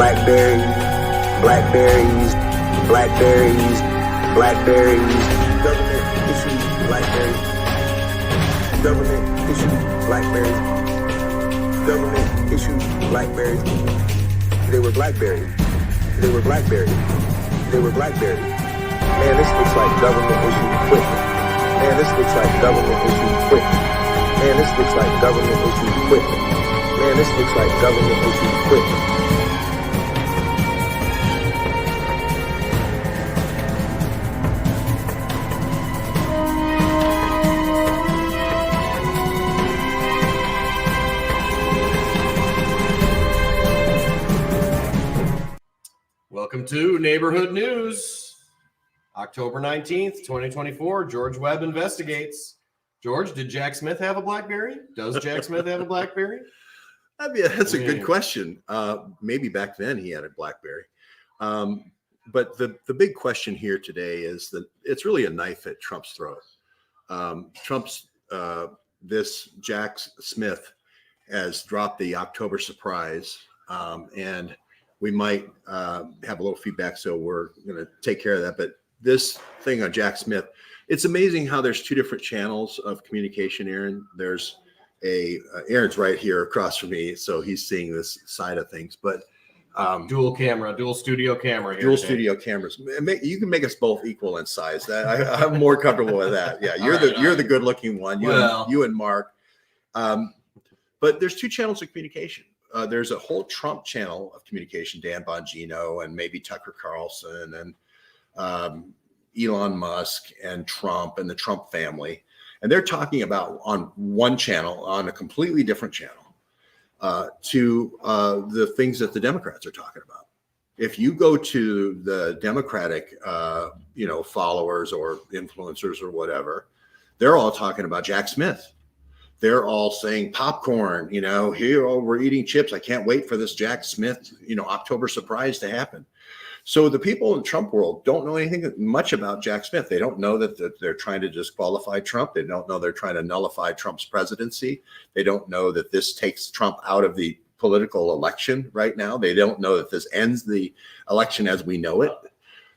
blackberries, blackberries, blackberries, blackberries, government issued blackberries, government issued blackberries, government issued blackberries. They were blackberries. They were blackberries. They were blackberries. Man, this looks like government issued equipment. Man, this looks like government issued equipment. Man, this looks like government issued equipment. Man, this looks like government issued equipment. Welcome to Neighborhood News, October 19th, 2024. George Webb investigates. George, did Jack Smith have a BlackBerry? Does Jack Smith have a BlackBerry? I mean, that's a good question. Maybe back then he had a BlackBerry. But the big question here today is that it's really a knife at Trump's throat. This Jack Smith has dropped the October surprise, and we might have a little feedback, so we're going to take care of that. But this thing on Jack Smith, it's amazing how there's two different channels of communication, Aaron. There's Aaron's right here across from me, so he's seeing this side of things. But dual studio camera here. Dual studio cameras. You can make us both equal in size. I'm more comfortable with that. Yeah, you're the good-looking one. You and Mark. But there's two channels of communication. There's a whole Trump channel of communication, Dan Bongino and maybe Tucker Carlson and Elon Musk and Trump and the Trump family. And they're talking about on one channel, on a completely different channel, to the things that the Democrats are talking about. If you go to the Democratic, followers or influencers or whatever, they're all talking about Jack Smith. They're all saying popcorn, here, we're eating chips. I can't wait for this Jack Smith, October surprise to happen. So the people in the Trump world don't know anything much about Jack Smith. They don't know that they're trying to disqualify Trump. They don't know they're trying to nullify Trump's presidency. They don't know that this takes Trump out of the political election right now. They don't know that this ends the election as we know it.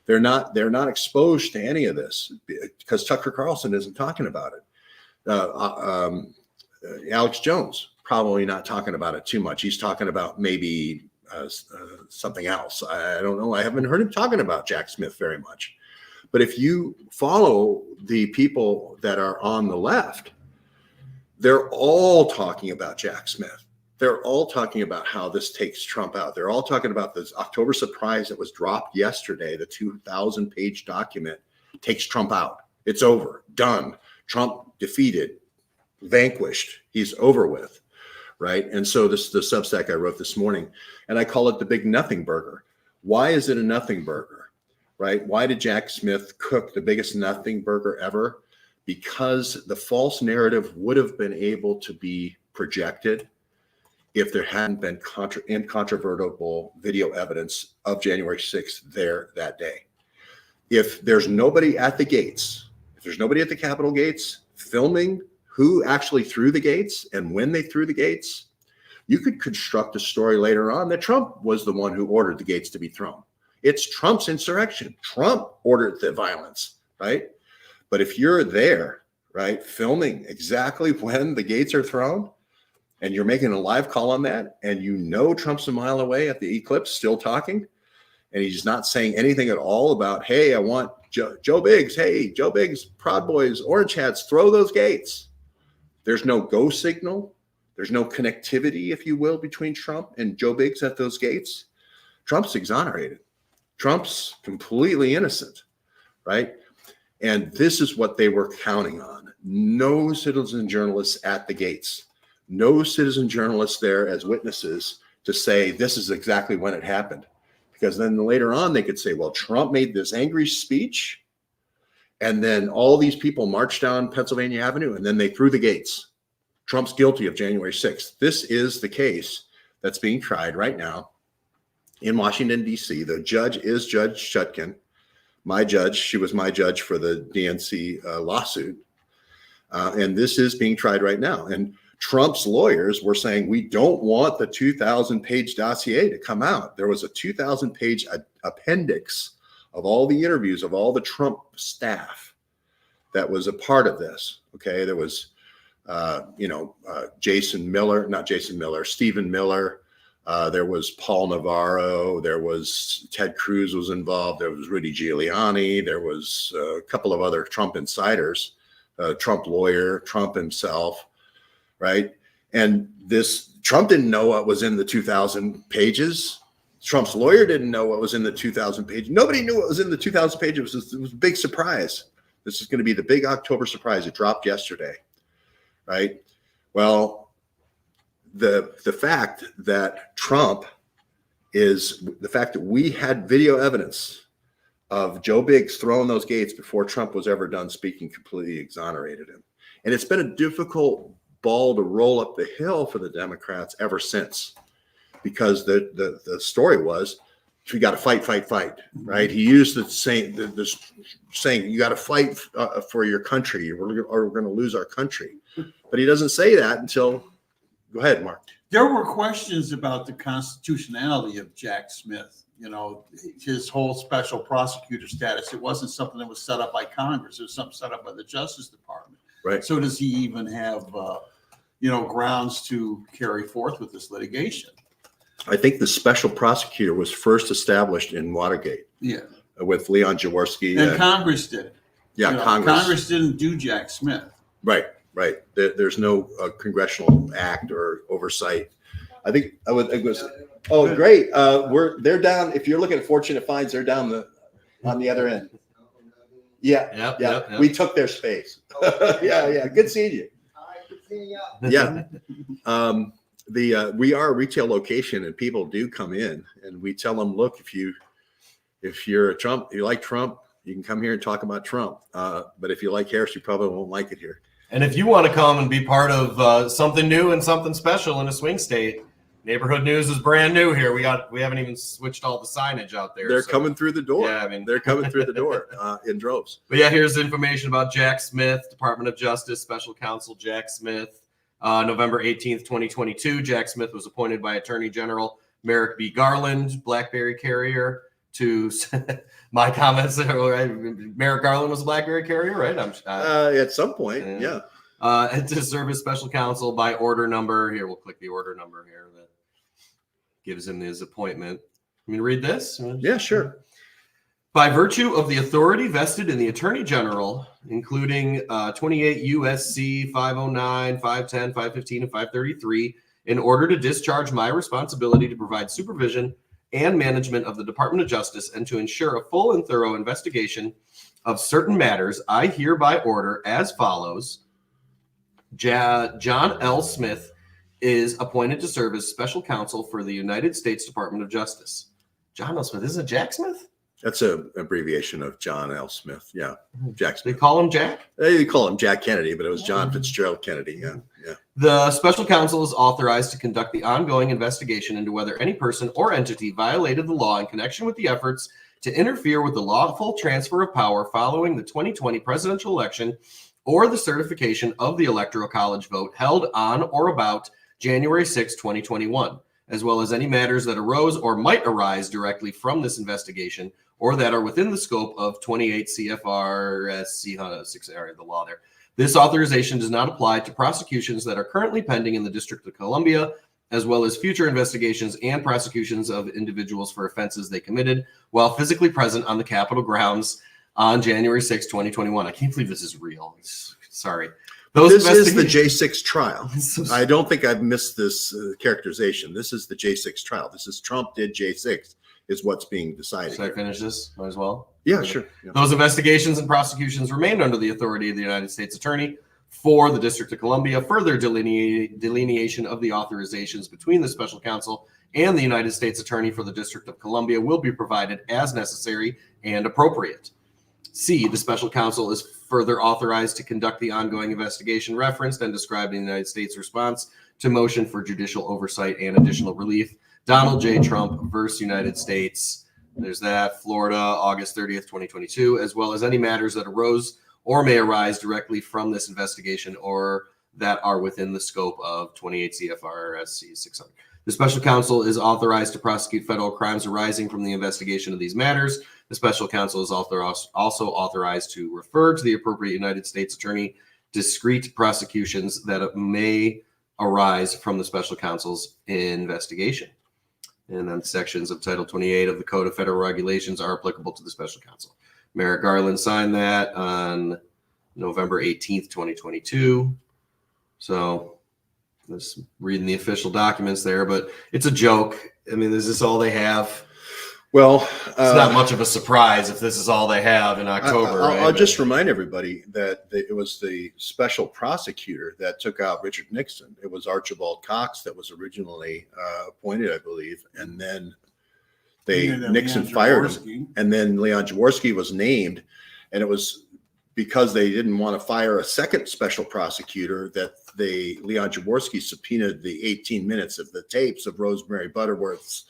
They're not exposed to any of this because Tucker Carlson isn't talking about it. Alex Jones probably not talking about it too much. He's talking about maybe something else. I don't know. I haven't heard him talking about Jack Smith very much. But if you follow the people that are on the left, they're all talking about Jack Smith. They're all talking about how this takes Trump out. They're all talking about this October surprise that was dropped yesterday. The 2,000-page document takes Trump out. It's over. Done. Trump defeated. Vanquished. He's over with, right? And so this is the Substack I wrote this morning, and I call it the big nothing burger. Why is it a nothing burger, right? Why did Jack Smith cook the biggest nothing burger ever? Because the false narrative would have been able to be projected if there hadn't been incontrovertible video evidence of January 6th there that day. If there's nobody at the gates, if there's nobody at the Capitol gates filming who actually threw the gates and when they threw the gates, you could construct a story later on that Trump was the one who ordered the gates to be thrown. It's Trump's insurrection. Trump ordered the violence, right? But if you're there, right, filming exactly when the gates are thrown, and you're making a live call on that, and Trump's a mile away at the eclipse still talking, and he's not saying anything at all about, hey, I want Joe Biggs, hey, Joe Biggs, Proud Boys, Orange Hats, throw those gates. There's no go signal. There's no connectivity, if you will, between Trump and Joe Biggs at those gates. Trump's exonerated. Trump's completely innocent, right? And this is what they were counting on. No citizen journalists at the gates. No citizen journalists there as witnesses to say this is exactly when it happened. Because then later on they could say, well, Trump made this angry speech, and then all these people marched down Pennsylvania Avenue, and then they threw the gates. Trump's guilty of January 6th. This is the case that's being tried right now in Washington, D.C. The judge is Judge Chutkan, my judge. She was my judge for the DNC lawsuit. And this is being tried right now. And Trump's lawyers were saying, we don't want the 2,000-page dossier to come out. There was a 2,000-page appendix of all the interviews of all the Trump staff that was a part of this. Okay, there was, Stephen Miller. There was Paul Navarro. There was Ted Cruz was involved. There was Rudy Giuliani. There was a couple of other Trump insiders, Trump lawyer, Trump himself, right? And this Trump didn't know what was in the 2,000 pages. Trump's lawyer didn't know what was in the 2,000 pages. Nobody knew what was in the 2,000 pages. It was a big surprise. This is going to be the big October surprise. It dropped yesterday, right? Well, the fact that we had video evidence of Joe Biggs throwing those gates before Trump was ever done speaking completely exonerated him. And it's been a difficult ball to roll up the hill for the Democrats ever since, because the story was, we got to fight, right? He used the saying, you got to fight for your country, or we're going to lose our country. But he doesn't say that until, go ahead, Mark. There were questions about the constitutionality of Jack Smith, his whole special prosecutor status. It wasn't something that was set up by Congress. It was something set up by the Justice Department. Right. So does he even have, grounds to carry forth with this litigation? I think the special prosecutor was first established in Watergate. Yeah. With Leon Jaworski. And Congress did it. Yeah, Congress didn't do Jack Smith. Right. There's no congressional act or oversight. I think it was. Oh, great. They're down. If you're looking at Fortunate Finds, they're down on the other end. Yeah. Yep. We took their space. Yeah. Good seeing you. Yeah. We are a retail location, and people do come in, and we tell them, look, if you like Trump, you can come here and talk about Trump. But if you like Harris, you probably won't like it here. And if you want to come and be part of something new and something special in a swing state, Neighborhood News is brand new here. We haven't even switched all the signage out there. They're coming through the door. Yeah, they're coming through the door in droves. But yeah, here's information about Jack Smith, Department of Justice, Special Counsel Jack Smith. November 18th, 2022, Jack Smith was appointed by Attorney General Merrick B. Garland, BlackBerry carrier, to my comments there, right? Merrick Garland was a BlackBerry carrier, right? At some point, yeah. And to serve as special counsel by order number. Here, we'll click the order number here that gives him his appointment. You mean to read this? Yeah, sure. By virtue of the authority vested in the Attorney General, including 28 U.S.C. 509, 510, 515, and 533, in order to discharge my responsibility to provide supervision and management of the Department of Justice and to ensure a full and thorough investigation of certain matters, I hereby order as follows. John L. Smith is appointed to serve as special counsel for the United States Department of Justice. John L. Smith. Isn't it Jack Smith? That's an abbreviation of John L. Smith. Yeah, Jack Smith. They call him Jack? They call him Jack Kennedy, but it was John Fitzgerald Kennedy. Yeah. The special counsel is authorized to conduct the ongoing investigation into whether any person or entity violated the law in connection with the efforts to interfere with the lawful transfer of power following the 2020 presidential election or the certification of the Electoral College vote held on or about January 6, 2021, as well as any matters that arose or might arise directly from this investigation or that are within the scope of 28 CFR 6, the law there. This authorization does not apply to prosecutions that are currently pending in the District of Columbia, as well as future investigations and prosecutions of individuals for offenses they committed while physically present on the Capitol grounds on January 6, 2021. I can't believe this is real. Sorry. This is the J6 trial. I don't think I've missed this characterization. This is the J6 trial. This is Trump did J6 is what's being decided. Should I finish this? Might as well. Yeah, sure. Yeah. Those investigations and prosecutions remained under the authority of the United States Attorney for the District of Columbia. Further delineation of the authorizations between the special counsel and the United States Attorney for the District of Columbia will be provided as necessary and appropriate. C, the special counsel is further authorized to conduct the ongoing investigation referenced and described in the United States response to motion for judicial oversight and additional relief. Donald J. Trump versus United States. There's that. Florida, August 30th, 2022, as well as any matters that arose or may arise directly from this investigation or that are within the scope of 28 CFR SC 600. The special counsel is authorized to prosecute federal crimes arising from the investigation of these matters. The special counsel is also authorized to refer to the appropriate United States attorney discrete prosecutions that may arise from the special counsel's investigation. And then sections of Title 28 of the Code of Federal Regulations are applicable to the special counsel. Merrick Garland signed that on November 18th, 2022. So just reading the official documents there, but it's a joke. I mean, is this all they have? Well, it's not much of a surprise if this is all they have in October. I'll just remind everybody that it was the special prosecutor that took out Richard Nixon. It was Archibald Cox that was originally appointed, I believe, and then Nixon fired him, and then Leon Jaworski was named, and it was because they didn't want to fire a second special prosecutor that Leon Jaworski subpoenaed the 18 minutes of the tapes of Rosemary Butterworth's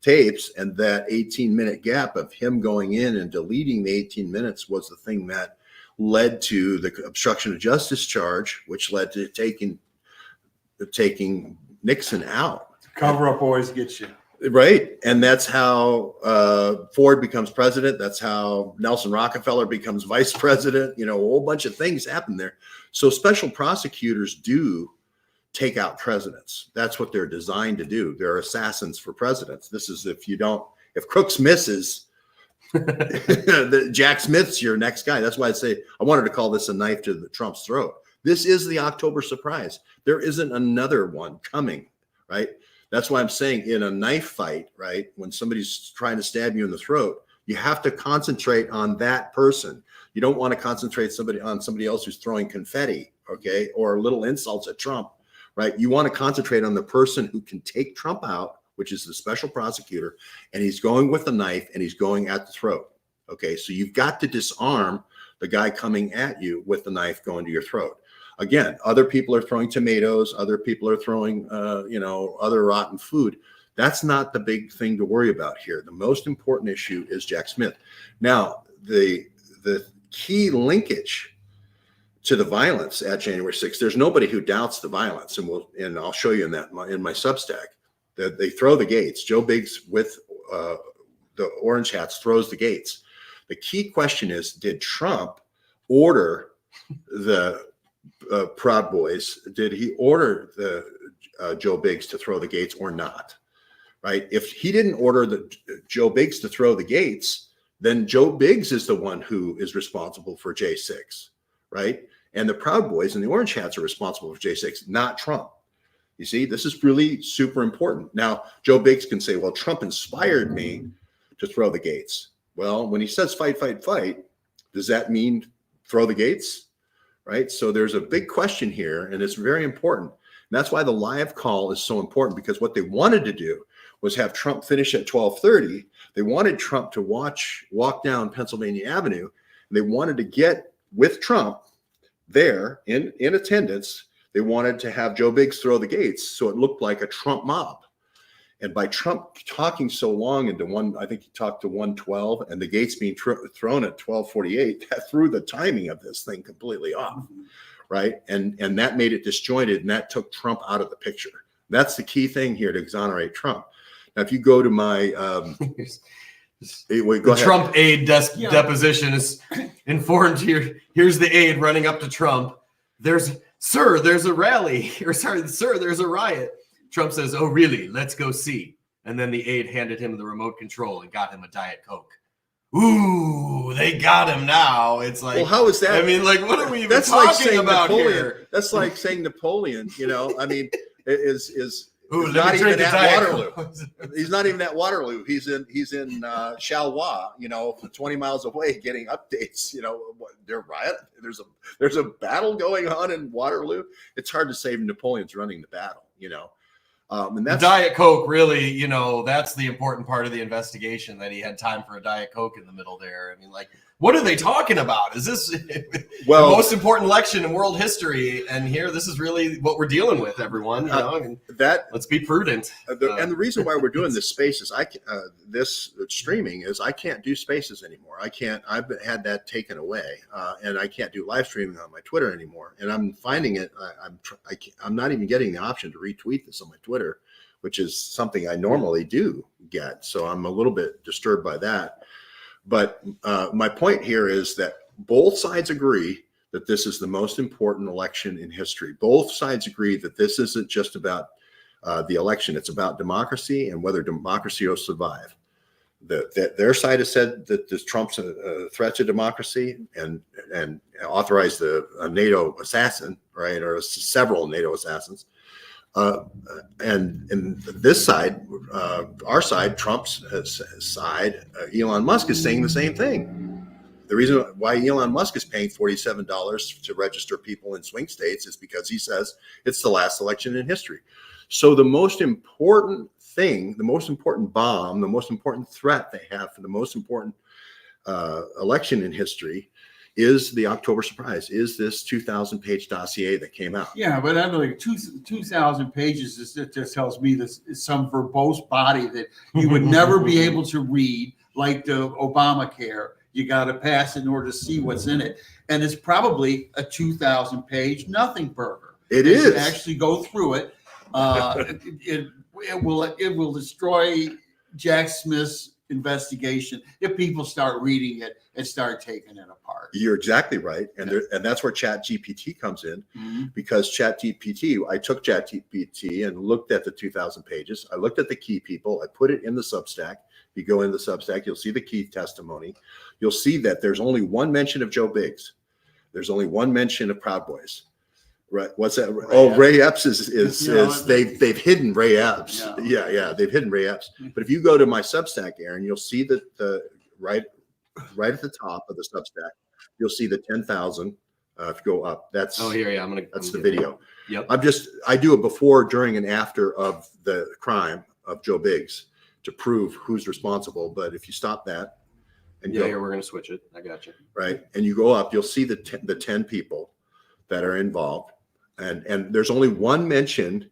tapes, and that 18-minute gap of him going in and deleting the 18 minutes was the thing that led to the obstruction of justice charge, which led to taking Nixon out. Cover up always gets you. Right. And that's how Ford becomes president. That's how Nelson Rockefeller becomes vice president. You know, a whole bunch of things happen there. So special prosecutors do take out presidents. That's what they're designed to do. They're assassins for presidents. This is if Crooks misses, Jack Smith's your next guy. That's why I wanted to call this a knife to Trump's throat. This is the October surprise. There isn't another one coming, right? That's why I'm saying in a knife fight, right, when somebody's trying to stab you in the throat, you have to concentrate on that person. You don't want to concentrate on somebody else who's throwing confetti, okay, or little insults at Trump, right? You want to concentrate on the person who can take Trump out, which is the special prosecutor, and he's going with the knife and he's going at the throat, okay? So you've got to disarm the guy coming at you with the knife going to your throat. Again, other people are throwing tomatoes. Other people are throwing, other rotten food. That's not the big thing to worry about here. The most important issue is Jack Smith. Now, the key linkage to the violence at January 6th, there's nobody who doubts the violence, and I'll show you in my Substack that they throw the gates. Joe Biggs with the orange hats throws the gates. The key question is, did Trump order the Proud Boys? Did he order the Joe Biggs to throw the gates or not? Right? If he didn't order Joe Biggs to throw the gates, then Joe Biggs is the one who is responsible for J6, right? And the Proud Boys and the orange hats are responsible for J6, not Trump. You see, this is really super important. Now, Joe Biggs can say, well, Trump inspired me to throw the gates. Well, when he says fight, fight, fight, does that mean throw the gates? Right? So there's a big question here, and it's very important. And that's why the live call is so important, because what they wanted to do was have Trump finish at 12:30. They wanted Trump to walk down Pennsylvania Avenue. And they wanted to get with Trump there in attendance. They wanted to have Joe Biggs throw the gates so it looked like a Trump mob. And by Trump talking so long into I think he talked to 1:12, and the gates being thrown at 12:48, that threw the timing of this thing completely off, right? And that made it disjointed, and that took Trump out of the picture. That's the key thing here to exonerate Trump. Now, if you go to my Trump aide deposition is informed here. Here's the aide running up to Trump. There's a rally. Or sorry, sir, there's a riot. Trump says, "Oh, really? Let's go see." And then the aide handed him the remote control and got him a Diet Coke. Ooh, they got him now. It's like, well, how is that? I mean, like, what are we even talking about here? That's like saying Napoleon, I mean, is Ooh, not even at Waterloo. He's not even at Waterloo. He's in Charleroi, 20 miles away, getting updates. They're riot. There's a battle going on in Waterloo. It's hard to say Napoleon's running the battle. And that's Diet Coke. Really, that's the important part of the investigation, that he had time for a Diet Coke in the middle there. I mean, like, what are they talking about? Is this the most important election in world history? And here, this is really what we're dealing with, everyone. You know, and let's be prudent. And the reason why we're doing this space is this streaming is I can't do spaces anymore. I can't. I've had that taken away, and I can't do live streaming on my Twitter anymore. And I'm finding it. I'm not even getting the option to retweet this on my Twitter, which is something I normally do get. So I'm a little bit disturbed by that. But my point here is that both sides agree that this is the most important election in history. Both sides agree that this isn't just about the election. It's about democracy and whether democracy will survive. Their side has said that Trump's a threat to democracy and authorized a NATO assassin, right, or several NATO assassins. And this side, our side, Trump's side, Elon Musk is saying the same thing. The reason why Elon Musk is paying $47 to register people in swing states is because he says it's the last election in history. So the most important thing, the most important bomb, the most important threat they have for the most important election in history is the October surprise, is this 2,000-page dossier that came out. Yeah, but I don't know, 2,000 pages, it just tells me this is some verbose body that you would never be able to read, like the Obamacare. You got to pass in order to see what's in it. And it's probably a 2,000-page nothing burger. It is. Actually go through it. It will destroy Jack Smith's investigation if people start reading it and start taking it apart. You're exactly right, and that's where ChatGPT comes in, because ChatGPT, I took ChatGPT and looked at the 2,000 pages. I looked at the key people. I put it in the Substack. If you go in the Substack, you'll see the key testimony. You'll see that there's only one mention of Joe Biggs. There's only one mention of Proud Boys. Right. What's that? Ray Epps is they've hidden Ray Epps. Yeah. They've hidden Ray Epps. But if you go to my Substack, Aaron, you'll see that right at the top of the Substack, you'll see the 10,000. If you go up, that's that's the video. Yep. I do a before, during, and after of the crime of Joe Biggs to prove who's responsible. But if you stop that and here we're going to switch it. I got you. Right, and you go up, you'll see the 10 people that are involved. And there's only one mention.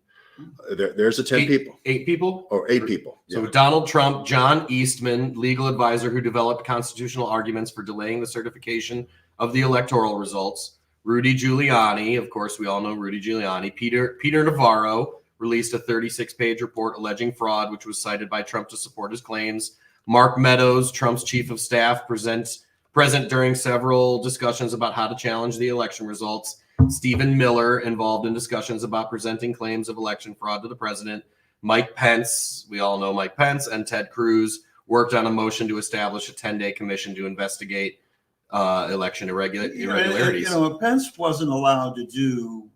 There's the 10 people. 8 people? Or 8 people. So Donald Trump, John Eastman, legal advisor who developed constitutional arguments for delaying the certification of the electoral results. Rudy Giuliani, of course, we all know Rudy Giuliani. Peter Navarro released a 36-page report alleging fraud, which was cited by Trump to support his claims. Mark Meadows, Trump's chief of staff, present during several discussions about how to challenge the election results. Stephen Miller, involved in discussions about presenting claims of election fraud to the president. Mike Pence, we all know Mike Pence, and Ted Cruz worked on a motion to establish a 10-day commission to investigate election irregularities. Pence wasn't allowed to do,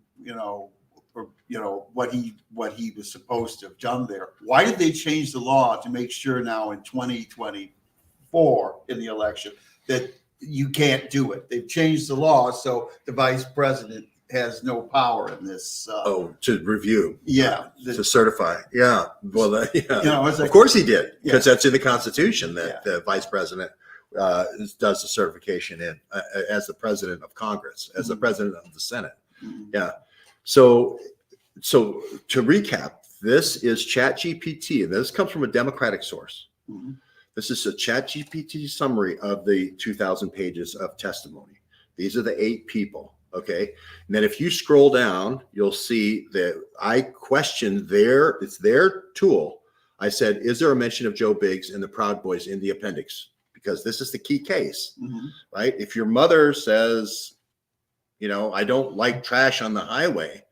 what he was supposed to have done there. Why did they change the law to make sure now in 2024 in the election that you can't do it? They've changed the law so the vice president has no power in this. To review. Yeah. To certify. Yeah. Well, of course he did, because that's in the Constitution that the vice president does the certification as the president of Congress, as the president of the Senate. Yeah. So to recap, this is ChatGPT, and this comes from a Democratic source. This is a ChatGPT summary of the 2,000 pages of testimony. These are the 8 people, okay? And then if you scroll down, you'll see that I questioned it's their tool. I said, is there a mention of Joe Biggs and the Proud Boys in the appendix? Because this is the key case, right? If your mother says, I don't like trash on the highway,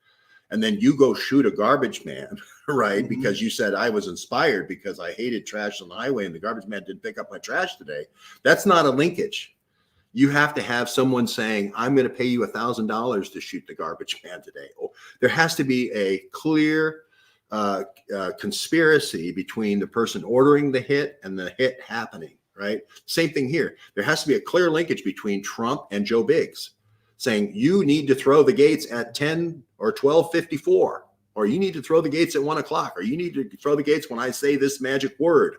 and then you go shoot a garbage man, right? Because you said I was inspired because I hated trash on the highway and the garbage man didn't pick up my trash today. That's not a linkage. You have to have someone saying, I'm going to pay you $1,000 to shoot the garbage man today. There has to be a clear conspiracy between the person ordering the hit and the hit happening, right? Same thing here. There has to be a clear linkage between Trump and Joe Biggs saying you need to throw the gates at 10 or 12:54, or you need to throw the gates at 1 o'clock, or you need to throw the gates when I say this magic word.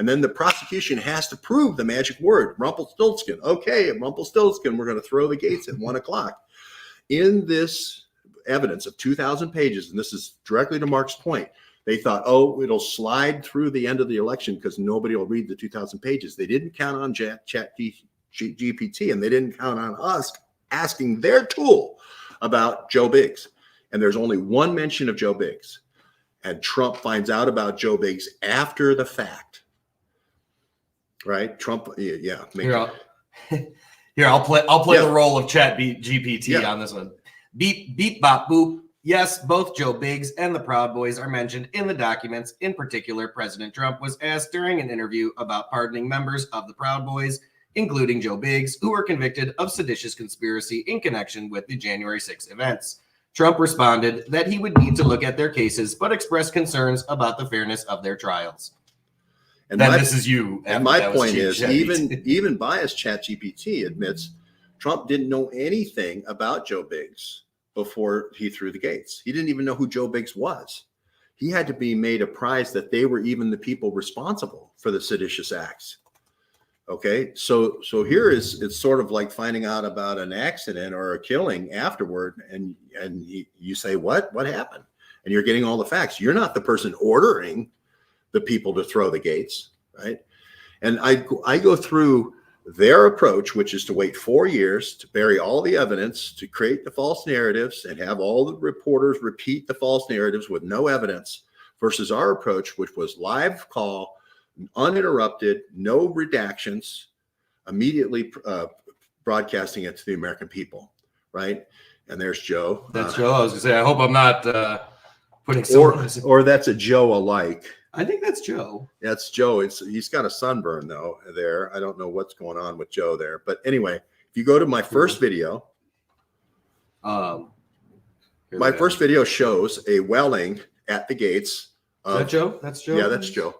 And then the prosecution has to prove the magic word, Rumpelstiltskin. Okay, Rumpelstiltskin, we're going to throw the gates at 1 o'clock. In this evidence of 2,000 pages, and this is directly to Mark's point, they thought, oh, it'll slide through the end of the election because nobody will read the 2,000 pages. They didn't count on GPT, and they didn't count on us asking their tool about Joe Biggs. And there's only one mention of Joe Biggs. And Trump finds out about Joe Biggs after the fact. Right? Trump, yeah. Here, I'll play the role of Chat GPT on this one. Beep, beep, bop, boop. Yes, both Joe Biggs and the Proud Boys are mentioned in the documents. In particular, President Trump was asked during an interview about pardoning members of the Proud Boys, including Joe Biggs, who were convicted of seditious conspiracy in connection with the January 6th events. Trump responded that he would need to look at their cases, but expressed concerns about the fairness of their trials. And this is you. And my point is, even biased ChatGPT admits Trump didn't know anything about Joe Biggs before he threw the gates. He didn't even know who Joe Biggs was. He had to be made apprised that they were even the people responsible for the seditious acts. Okay, so here it's sort of like finding out about an accident or a killing afterward, and you say, what happened? And you're getting all the facts. You're not the person ordering the people to throw the gates, right? And I go through their approach, which is to wait 4 years to bury all the evidence, to create the false narratives and have all the reporters repeat the false narratives with no evidence, versus our approach, which was live call, uninterrupted, no redactions, immediately broadcasting it to the American people, right? And there's Joe. That's Joe. I was gonna say, I hope I'm not putting or that's a Joe alike. I think that's Joe. That's Joe. He's got a sunburn though there. I don't know what's going on with Joe there, but anyway, if you go to my first video, my first video shows a welling at the gates. Is that Joe? That's Joe. Yeah, that's Joe.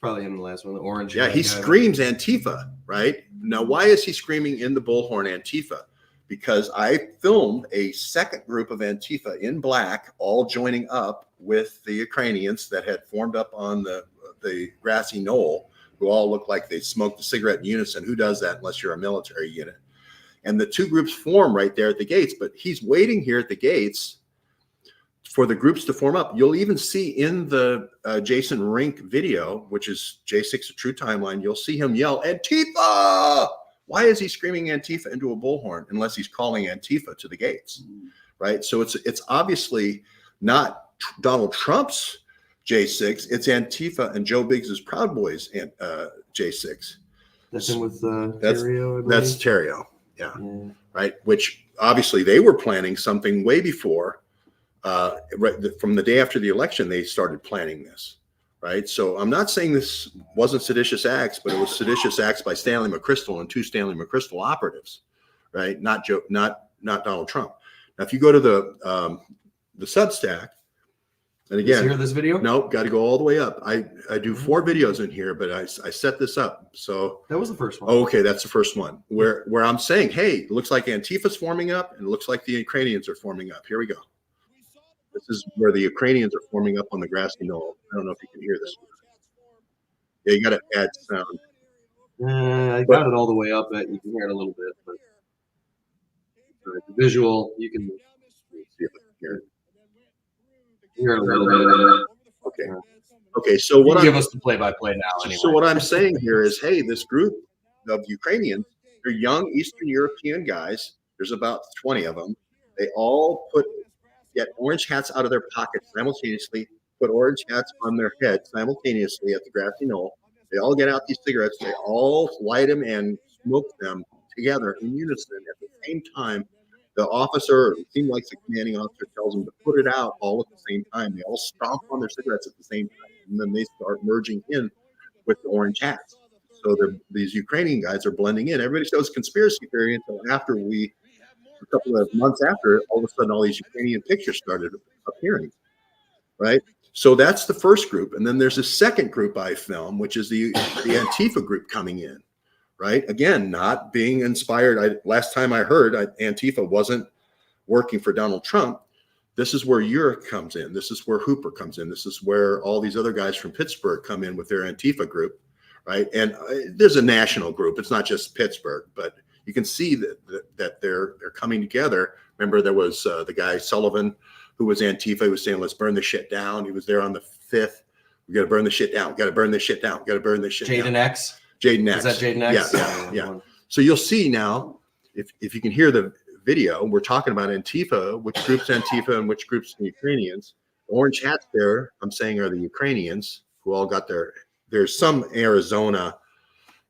Probably in the last one, the orange. Yeah, he screams Antifa, right? Now, why is he screaming in the bullhorn Antifa? Because I filmed a second group of Antifa in black, all joining up with the Ukrainians that had formed up on the grassy knoll, who all look like they smoked a cigarette in unison. Who does that unless you're a military unit? And the two groups form right there at the gates, but he's waiting here at the gates for the groups to form up. You'll even see in the Jason Rink video, which is J6 A True Timeline, you'll see him yell, Antifa! Why is he screaming Antifa into a bullhorn unless he's calling Antifa to the gates, right? So it's obviously not Donald Trump's J6, it's Antifa and Joe Biggs's Proud Boys and J6. That's him with Terrio. That's Terrio, yeah, right? Which obviously they were planning something way before. Right from the day after the election, they started planning this, right? So I'm not saying this wasn't seditious acts, but it was seditious acts by Stanley McChrystal and two Stanley McChrystal operatives, right? Not Donald Trump. Now, if you go to the Substack, and again, hear this video? No, got to go all the way up. I do 4 videos in here, but I set this up. So that was the first one. Oh, okay, that's the first one where I'm saying, hey, it looks like Antifa's forming up, and it looks like the Ukrainians are forming up. Here we go. This is where the Ukrainians are forming up on the grassy knoll. I don't know if you can hear this. Yeah, you got to add sound. I got it all the way up. You can hear it a little bit, but the visual, you can see if I can hear it. Hear it a little bit. Okay. Okay. So what give us the play-by-play now. Anyway. So what I'm saying here is, hey, this group of Ukrainians, they're young Eastern European guys. There's about 20 of them. They all get orange hats out of their pockets simultaneously, put orange hats on their head simultaneously at the grassy knoll. They all get out these cigarettes. They all light them and smoke them together in unison at the same time. The officer, it seemed like the commanding officer, tells them to put it out all at the same time. They all stomp on their cigarettes at the same time, and then they start merging in with the orange hats. So these Ukrainian guys are blending in. Everybody says conspiracy theory until after a couple of months after, all of a sudden all these Ukrainian pictures started appearing, right? So that's the first group. And then there's a second group I film, which is the Antifa group coming in, right? Again, not being inspired. Last time I heard, Antifa wasn't working for Donald Trump. This is where Urick comes in. This is where Hooper comes in. This is where all these other guys from Pittsburgh come in with their Antifa group. right? And there's a national group. It's not just Pittsburgh, but you can see that they're coming together. Remember, there was the guy Sullivan, who was Antifa, who was saying, let's burn this shit down. He was there on the 5th. We got to burn this shit down. We got to burn this shit down. We got to burn this shit down. Jaden X. Jaden X. Is that Jaden X? Yeah. So you'll see now, if you can hear the video, we're talking about Antifa, which group's Antifa and which group's the Ukrainians. Orange hats there, I'm saying, are the Ukrainians who all got there's some Arizona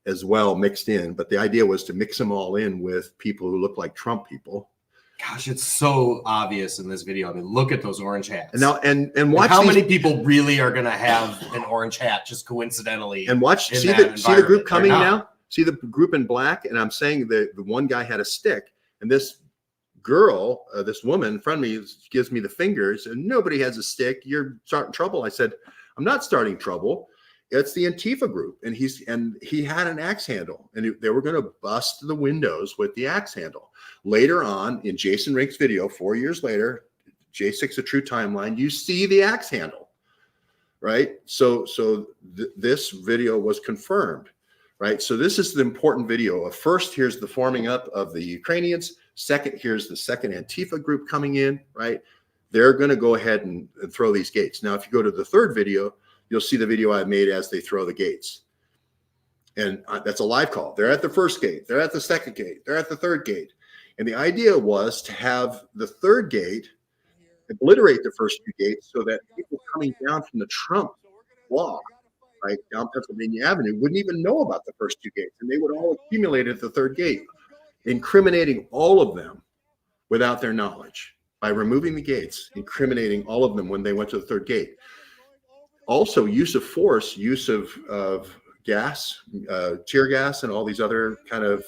as well mixed in, but the idea was to mix them all in with people who look like Trump people. Gosh, it's so obvious in this video. I mean, look at those orange hats. And now, and watch how many people really are going to have an orange hat just coincidentally? And watch, see the group coming now. See the group in black, and I'm saying the one guy had a stick, and this girl, this woman in front of me gives me the fingers, and nobody has a stick. You're starting trouble. I said, I'm not starting trouble. It's the Antifa group, and he had an axe handle, and they were going to bust the windows with the axe handle. Later on in Jason Rink's video, 4 years later, J6 A True Timeline, you see the axe handle, right? So this video was confirmed, right? So this is the important video of first, here's the forming up of the Ukrainians. Second, here's the second Antifa group coming in, right? They're going to go ahead and throw these gates. Now, if you go to the third video, you'll see the video I made as they throw the gates. And that's a live call. They're at the first gate. They're at the second gate. They're at the third gate. And the idea was to have the third gate obliterate the first two gates so that people coming down from the Trump block, right, down Pennsylvania Avenue, wouldn't even know about the first two gates. And they would all accumulate at the third gate, incriminating all of them without their knowledge by removing the gates, incriminating all of them when they went to the third gate. Also, use of force, use of gas, tear gas, and all these other kind of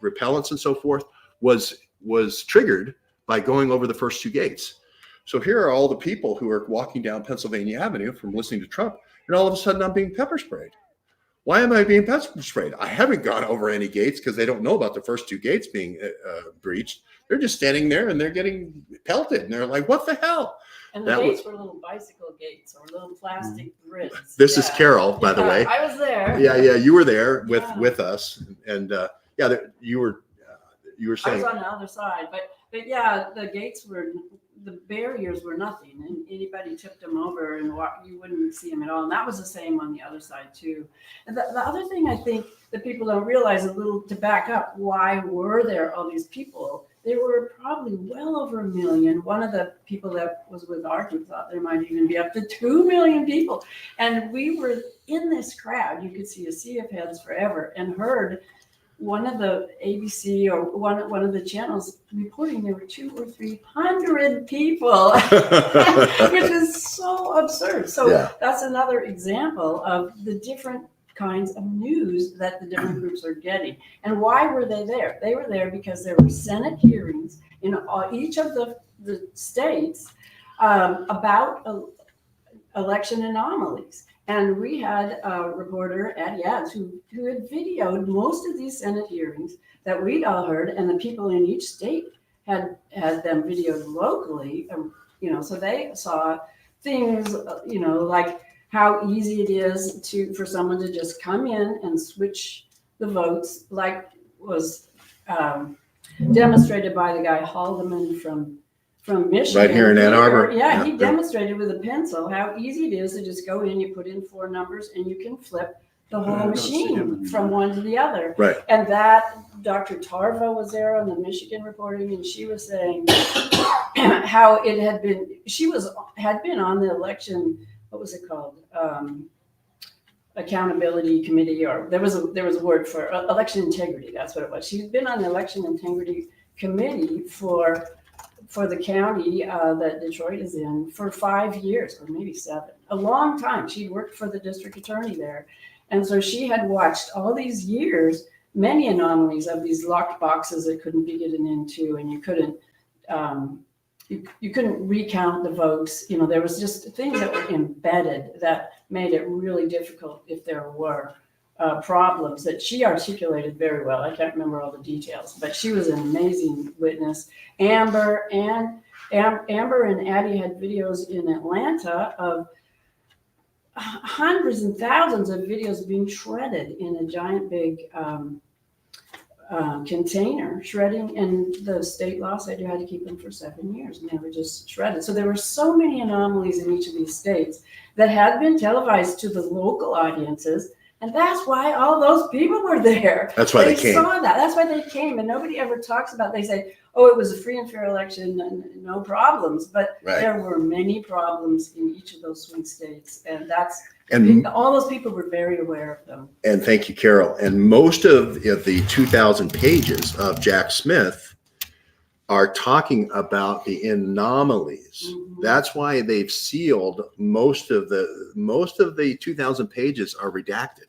repellents and so forth was triggered by going over the first two gates. So here are all the people who are walking down Pennsylvania Avenue from listening to Trump, and all of a sudden I'm being pepper sprayed. Why am I being pepper sprayed? I haven't gone over any gates because they don't know about the first two gates being breached. They're just standing there and they're getting pelted, and they're like, "What the hell?" And the gates were little bicycle gates or little plastic grids. This is Carol, by the way. I was there. Yeah, you were there with us, and you were saying. I was on the other side, but yeah, the gates the barriers were nothing, and anybody tipped them over and you wouldn't see them at all. And that was the same on the other side too. And the other thing I think that people don't realize, a little to back up, why were there all these people? There were probably well over 1 million. One of the people that was with our group thought there might even be up to 2 million people. And we were in this crowd. You could see a sea of heads forever, and heard one of the ABC or one of the channels reporting there were 200 or 300 people, which is so absurd. So that's another example of the different kinds of news that the different groups are getting. And why were they there? They were there because there were Senate hearings in each of the states about election anomalies. And we had a reporter at Yads who had videoed most of these Senate hearings that we'd all heard, and the people in each state had them videoed locally. So they saw things, like how easy it is for someone to just come in and switch the votes, like was demonstrated by the guy Haldeman from Michigan. Right here in Ann Arbor. Yeah, he demonstrated with a pencil how easy it is to just go in, you put in 4 numbers, and you can flip the whole machine from one to the other. Right. And that Dr. Tarva was there on the Michigan reporting, and she was saying how it had been, had been on the election, what was it called? Accountability committee, or there was a word for election integrity. That's what it was. She'd been on the election integrity committee for the county that Detroit is in for 5 years, or maybe 7, a long time. She'd worked for the district attorney there. And so she had watched all these years, many anomalies of these locked boxes that couldn't be getting into, and you couldn't recount the votes. There was just things that were embedded that made it really difficult if there were problems that she articulated very well. I can't remember all the details, but she was an amazing witness. Amber and Addie had videos in Atlanta hundreds and thousands of videos being shredded in a giant big container, shredding, and the state law said you had to keep them for 7 years, and they were just shredded. So there were so many anomalies in each of these states that had been televised to the local audiences, and that's why all those people were there. That's why they came. Saw that. That's why they came, and nobody ever talks about. They say, "Oh, it was a free and fair election, and no problems," but there were many problems in each of those swing states, and all those people were very aware of them. And thank you, Carol. And most of the 2,000 pages of Jack Smith are talking about the anomalies. Mm-hmm. That's why they've sealed most of the 2,000 pages are redacted,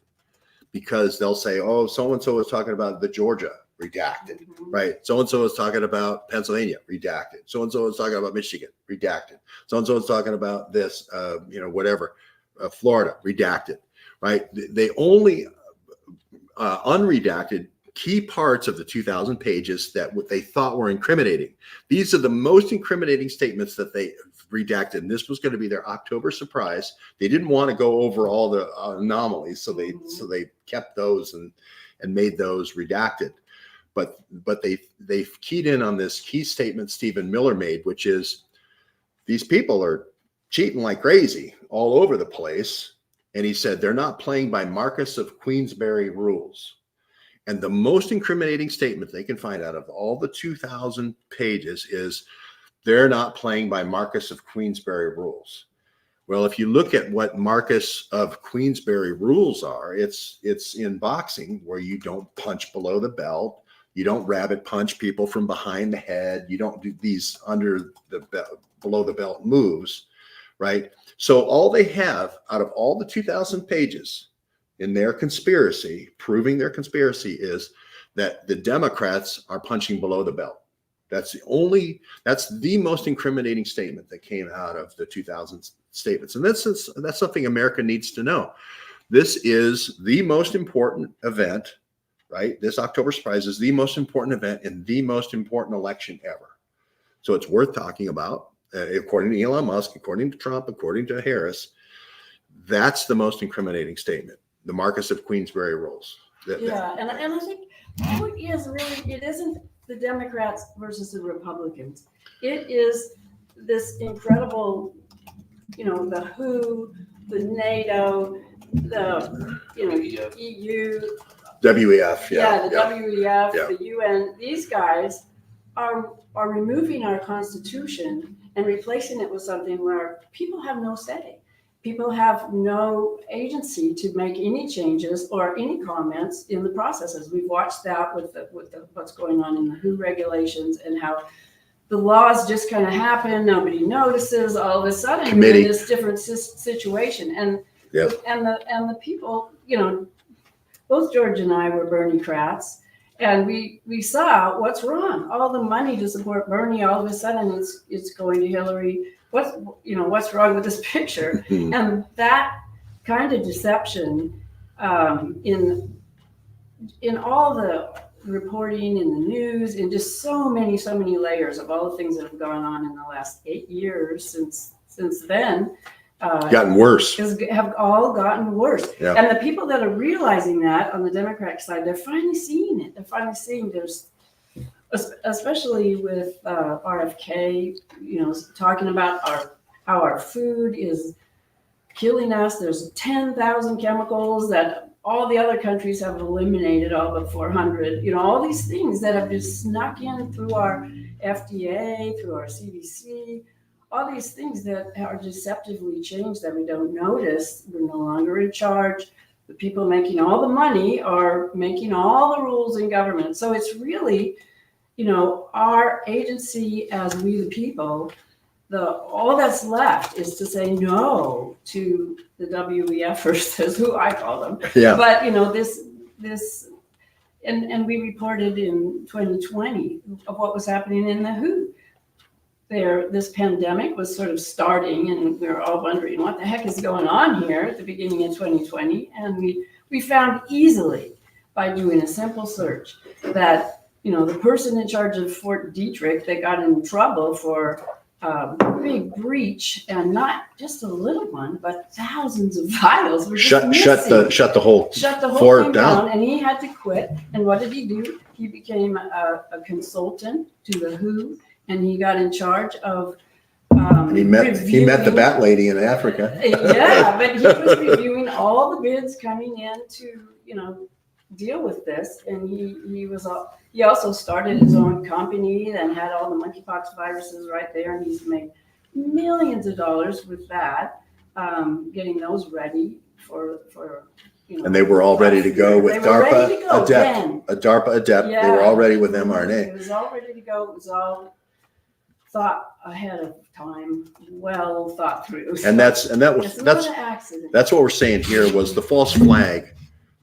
because they'll say, "Oh, so and so was talking about the Georgia." Redacted, mm-hmm. Right? So and so was talking about Pennsylvania, redacted. So and so was talking about Michigan, redacted. So and so was talking about this, whatever, Florida, redacted, right? They only unredacted key parts of the 2,000 pages that what they thought were incriminating. These are the most incriminating statements that they redacted, and this was going to be their October surprise. They didn't want to go over all the anomalies, so they kept those and made those redacted. But they've keyed in on this key statement Stephen Miller made, which is these people are cheating like crazy all over the place. And he said they're not playing by Marquess of Queensberry rules. And the most incriminating statement they can find out of all the 2,000 pages is they're not playing by Marquess of Queensberry rules. Well, if you look at what Marquess of Queensberry rules are, it's in boxing where you don't punch below the belt. You don't rabbit punch people from behind the head. You don't do these under the belt, below the belt moves, right? So all they have out of all the 2,000 pages in their conspiracy, proving their conspiracy, is that the Democrats are punching below the belt. That's the most incriminating statement that came out of the 2,000 statements. And that's something America needs to know. This is the most important event, right? This October surprise is the most important event in the most important election ever. So it's worth talking about. According to Elon Musk, according to Trump, according to Harris, that's the most incriminating statement. The Marquess of Queensberry rules. And I think it isn't the Democrats versus the Republicans. It is this incredible, the WHO, the NATO, the EU, WEF, the WEF, the UN. These guys are removing our Constitution and replacing it with something where people have no say. People have no agency to make any changes or any comments in the processes. We've watched that with what's going on in the WHO regulations and how the laws just kind of happen. Nobody notices. All of a sudden, we're in this different situation. And the people, both George and I were Bernie-crats, and we saw what's wrong. All the money to support Bernie, all of a sudden it's going to Hillary. What's wrong with this picture? And that kind of deception in all the reporting in the news, in just so many layers of all the things that have gone on in the last 8 years since then, gotten worse. Have all gotten worse. Yeah. And the people that are realizing that on the Democratic side, they're finally seeing it. They're finally seeing there's, especially with RFK, talking about how our food is killing us. There's 10,000 chemicals that all the other countries have eliminated, all but 400. All these things that have just snuck in through our FDA, through our CDC, all these things that are deceptively changed that we don't notice. We're no longer in charge. The people making all the money are making all the rules in government. So it's really, our agency as we the people, all that's left is to say no to the WEFers, as who I call them. Yeah. But this, and we reported in 2020 of what was happening in the WHO. This pandemic was sort of starting, and we were all wondering what the heck is going on here at the beginning of 2020. And we found easily by doing a simple search that the person in charge of Fort Detrick that got in trouble for big breach, and not just a little one, but thousands of vials were just Shut missing. the whole Shut the whole fort thing down. down, and he had to quit. And what did he do? He became a consultant to the WHO, and he got in charge of. And he met the reviewing- bat lady in Africa. Yeah, but he was reviewing all the bids coming in to, deal with this. And he also started his own company and had all the monkeypox viruses right there. And he's made millions of dollars with that, getting those ready for. And they were all ready to go with They were ready DARPA to go Adept. then. A DARPA Adept. They were Yeah. all ready with It mRNA. was all ready to go. It was all thought ahead of time, well thought through. And that's It's not an accident. what we're saying here was the false flag.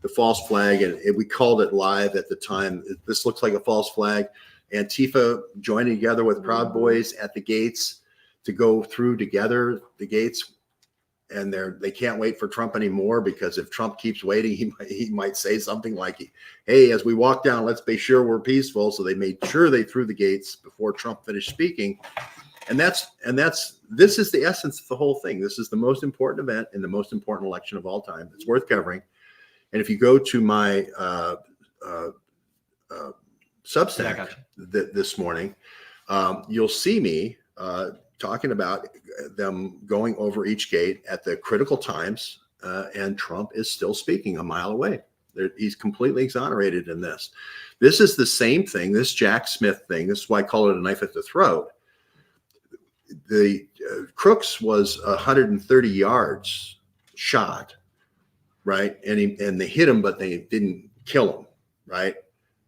The false flag, and we called it live at the time. This looks like a false flag. Antifa joining together with Proud Boys at the gates to go through together the gates, and they can't wait for Trump anymore, because if Trump keeps waiting, he might say something like, "Hey, as we walk down, let's be sure we're peaceful." So they made sure they threw the gates before Trump finished speaking, and this is the essence of the whole thing. This is the most important event and the most important election of all time. It's worth covering. And if you go to my Substack this morning, you'll see me talking about them going over each gate at the critical times, and Trump is still speaking a mile away. He's completely exonerated in this. This is the same thing, this Jack Smith thing. This is why I call it a knife at the throat. The Crooks was 130 yards shot, right? And they hit him, but they didn't kill him, right?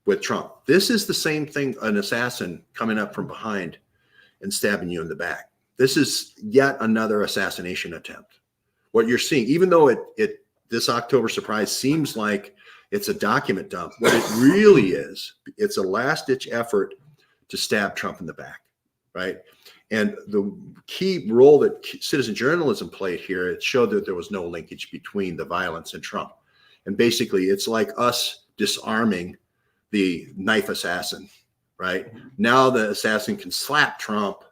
With Trump. This is the same thing, an assassin coming up from behind and stabbing you in the back. This is yet another assassination attempt. What you're seeing, even though this October surprise seems like it's a document dump, what it really is, it's a last-ditch effort to stab Trump in the back, right? And the key role that citizen journalism played here, it showed that there was no linkage between the violence and Trump. And basically, it's like us disarming the knife assassin, right? Now the assassin can slap Trump,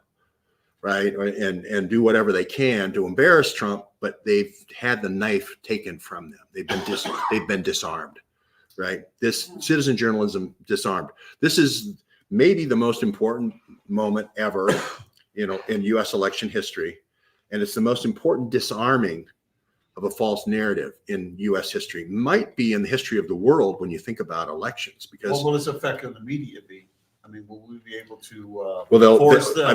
right? And do whatever they can to embarrass Trump, but they've had the knife taken from them. They've been disarmed, right? This citizen journalism disarmed. This is maybe the most important moment ever, in U.S. election history. And it's the most important disarming of a false narrative in U.S. history. Might be in the history of the world when you think about elections, because What will its effect on the media be? I mean, will we be able to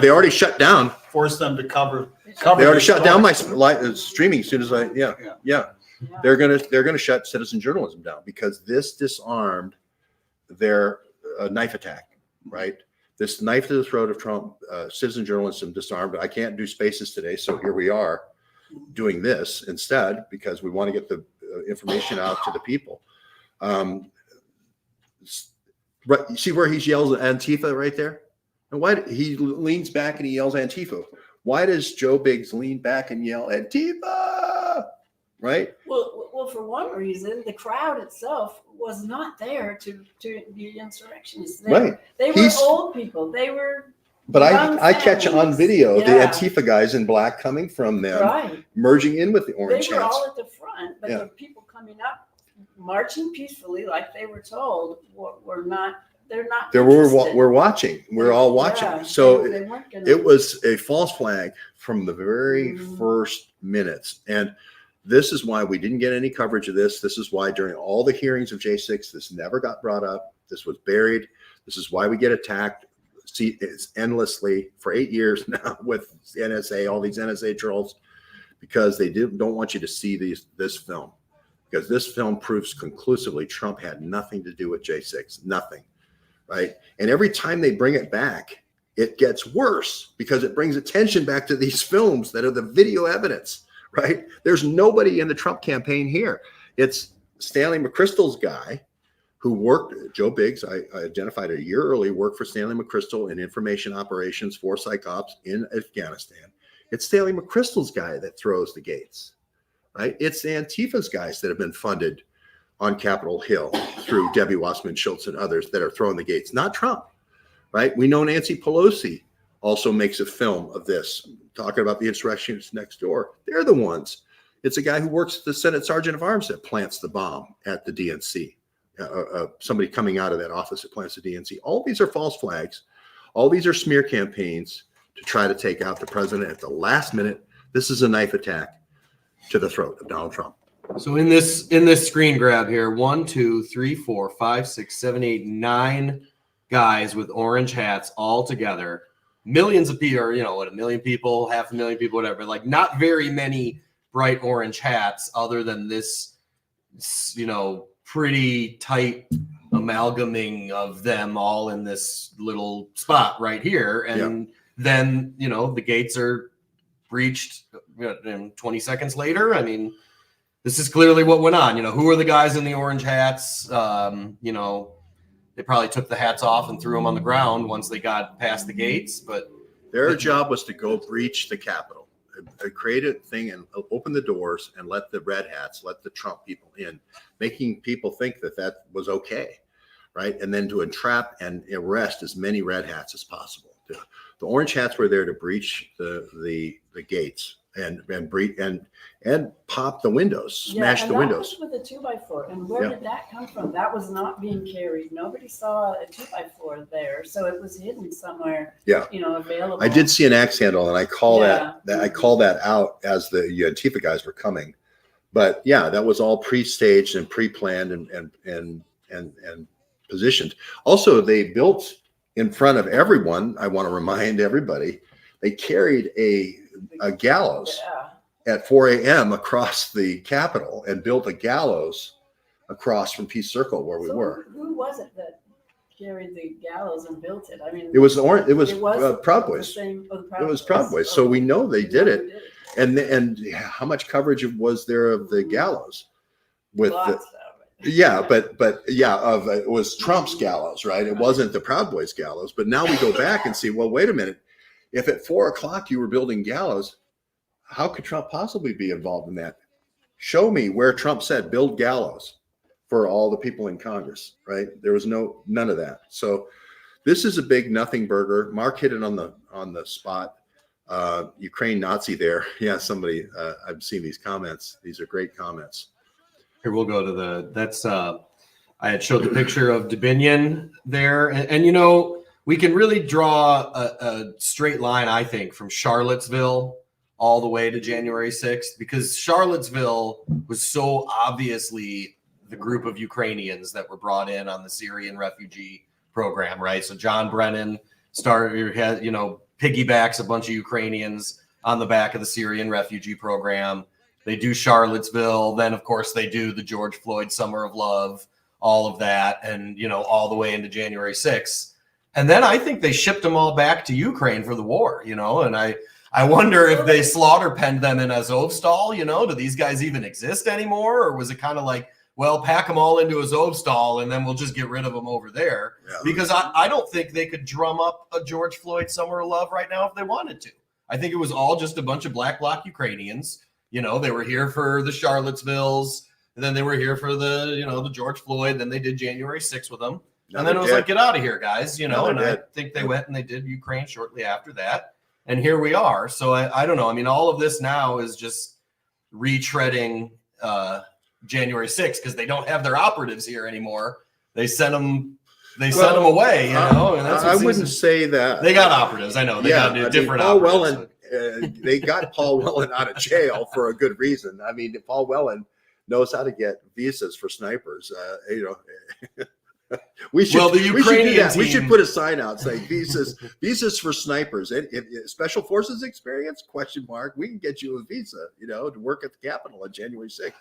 they already shut down. force them to cover? They already this shut down my story? streaming as soon as yeah. Yeah. They're gonna shut citizen journalism down, because this disarmed their knife attack, right? This knife to the throat of Trump, citizen journalism disarmed. I can't do spaces today, so here we are doing this instead, because we want to get the information out to the people. Right, you see where he yells at Antifa right there? And why he leans back and he yells Antifa? Why does Joe Biggs lean back and yell Antifa? Right? Well, for one reason, the crowd itself was not there to be insurrectionists. They were old people. They were. But young I catch on families. video the Yeah. Antifa guys in black coming from them, Right. merging in with the They orange were hats. all at the front, but Yeah. the people coming up, marching peacefully, like they were told, were not. They're not. interested. We're watching. We're all watching. Yeah, So they weren't gonna, it was a false flag from the very Mhm. first minutes. And this is why we didn't get any coverage of this. This is why during all the hearings of J6, this never got brought up. This was buried. This is why we get attacked. See, it's endlessly for 8 years now with the NSA, all these NSA trolls, because they don't want you to see this film, because this film proves conclusively Trump had nothing to do with J6, nothing, right? And every time they bring it back, it gets worse, because it brings attention back to these films that are the video evidence, right? There's nobody in the Trump campaign here. It's Stanley McChrystal's guy who worked, Joe Biggs, I identified a year early, worked for Stanley McChrystal in information operations for psychops in Afghanistan. It's Stanley McChrystal's guy that throws the gates, right? It's Antifa's guys that have been funded on Capitol Hill through Debbie Wasserman Schultz and others that are throwing the gates, not Trump, right? We know Nancy Pelosi also makes a film of this, talking about the insurrectionists next door. They're the ones. It's a guy who works at the Senate Sergeant of Arms that plants the bomb at the DNC. Somebody coming out of that office that plants the DNC. All these are false flags. All these are smear campaigns to try to take out the president at the last minute. This is a knife attack to the throat of Donald Trump. So in this screen grab here, 1, 2, 3, 4, 5, 6, 7, 8, 9 guys with orange hats all together. Millions of people, or what, 1 million people, 500,000 people, whatever. Like not very many bright orange hats, other than this, pretty tight amalgaming of them all in this little spot right here. And then the gates are breached 20 seconds later. I mean, this is clearly what went on. Who are the guys in the orange hats? They probably took the hats off and threw them on the ground once they got past the gates. But their job was to go breach the Capitol, create a thing and open the doors and let the red hats, let the Trump people in, making people think that was okay, right? And then to entrap and arrest as many red hats as possible. The orange hats were there to breach the gates and pop the windows, smash the windows. With a 2x4, and where did that come from? That was not being carried. Nobody saw a 2x4 there, so it was hidden somewhere. Available. I did see an axe handle, and I call that out as the Antifa guys were coming. But that was all pre-staged and pre-planned and positioned. Also, they built in front of everyone. I want to remind everybody, they carried a gallows at 4 a.m. across the Capitol and built a gallows across from Peace Circle where we were. Who was it that carried the gallows and built it? I mean, it was Proud Boys. It was Proud Boys. So we know they did it. And how much coverage was there of the gallows? With it was Trump's gallows, right? It wasn't the Proud Boys gallows. But now we go back and see, well, wait a minute. If at 4 o'clock you were building gallows, how could Trump possibly be involved in that? Show me where Trump said build gallows for all the people in Congress, right? There was none of that. So this is a big nothing burger. Mark hit it on the spot. Ukraine Nazi there. Yeah, somebody, I've seen these comments. These are great comments. Here we'll go to I had showed the picture of Dominion there. And we can really draw a straight line, I think, from Charlottesville all the way to January 6th, because Charlottesville was so obviously the group of Ukrainians that were brought in on the Syrian refugee program, right? So John Brennan piggybacks a bunch of Ukrainians on the back of the Syrian refugee program. They do Charlottesville. Then, of course, they do the George Floyd Summer of Love, all of that, and, all the way into January 6th. And then I think they shipped them all back to Ukraine for the war, and I wonder if they slaughter penned them in Azovstal, do these guys even exist anymore? Or was it kind of like, well, pack them all into Azovstal and then we'll just get rid of them over there? Because I don't think they could drum up a George Floyd Summer of Love right now if they wanted to. I think it was all just a bunch of black bloc Ukrainians. They were here for the Charlottesvilles, and then they were here for the George Floyd. Then they did January 6th with them. And then it was like, get out of here, guys, and I think they went and they did Ukraine shortly after that. And here we are. So I don't know. I mean, all of this now is just retreading January 6th because they don't have their operatives here anymore. They sent them away, and that's I wouldn't say that. They got operatives. I know. They got different operatives. They got Paul Whelan out of jail for a good reason. I mean, Paul Whelan knows how to get visas for snipers. We should put a sign out saying visas for snipers. Special forces experience ? We can get you a visa, to work at the Capitol on January 6th.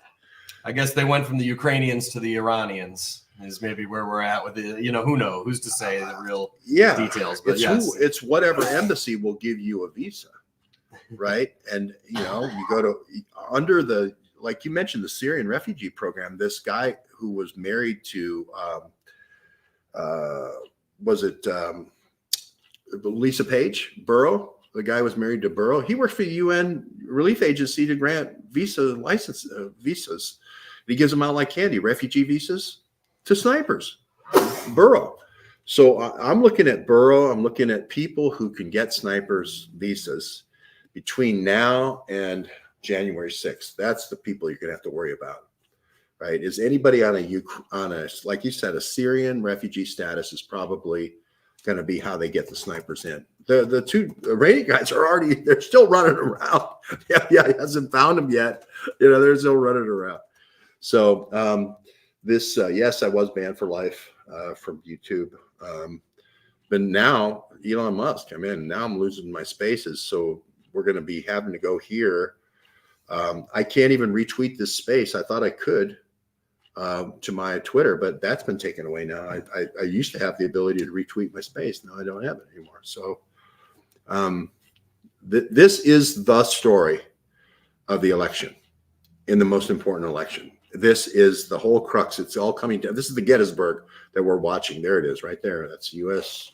I guess they went from the Ukrainians to the Iranians is maybe where we're at with it. Who knows? Who's to say the real details? But it's whatever embassy will give you a visa, right? And you go to under the, like you mentioned, the Syrian refugee program. This guy who was married to Lisa Page Burrow? The guy was married to Burrow. He worked for the UN Relief Agency to grant visas. He gives them out like candy, refugee visas to snipers. Burrow. So I'm looking at Burrow. I'm looking at people who can get snipers visas between now and January 6th. That's the people you're going to have to worry about, right? Is anybody on a, like you said, a Syrian refugee status is probably going to be how they get the snipers in. The two Iranian guys they're still running around. Yeah, he hasn't found them yet. They're still running around. So yes, I was banned for life from YouTube. But now Elon Musk, now I'm losing my spaces. So we're going to be having to go here. I can't even retweet this space. I thought I could to my Twitter, but that's been taken away now. I used to have the ability to retweet my space. Now I don't have it anymore. So this is the story of the election, in the most important election. This is the whole crux. It's all coming down. This is the Gettysburg that we're watching. There it is, right there. That's U.S.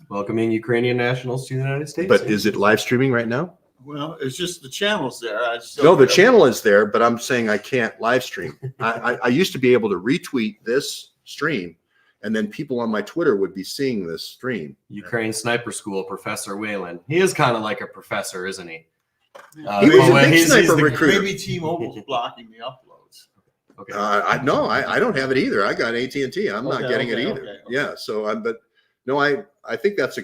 Welcoming Ukrainian nationals to the United States. But is it live streaming right now? Well, it's just the channels there. No, the channel is there, but I'm saying I can't live stream. I used to be able to retweet this stream, and then people on my Twitter would be seeing this stream. Ukraine Sniper School, Professor Whalen. He is kind of like a professor, isn't he? He was a big sniper recruiter. Maybe T-Mobile's blocking the uploads. Okay. I don't have it either. I got AT&T. I'm not getting it either. Okay. Yeah. So I think that's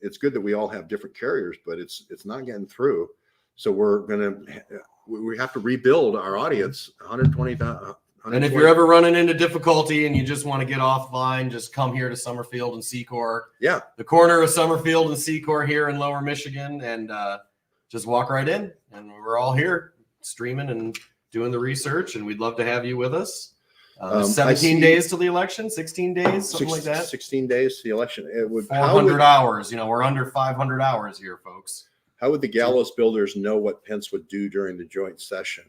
it's good that we all have different carriers, but it's not getting through. So we have to rebuild our audience. 120,000. And if you're ever running into difficulty and you just want to get offline, just come here to Summerfield and Secor. Yeah. The corner of Summerfield and Secor here in Lower Michigan, and just walk right in. And we're all here streaming and doing the research, and we'd love to have you with us. 17 days till the election, 16 days, something like that. 16 days to the election. It would 400 hours. We're under 500 hours here, folks. How would the gallows builders know what Pence would do during the joint session?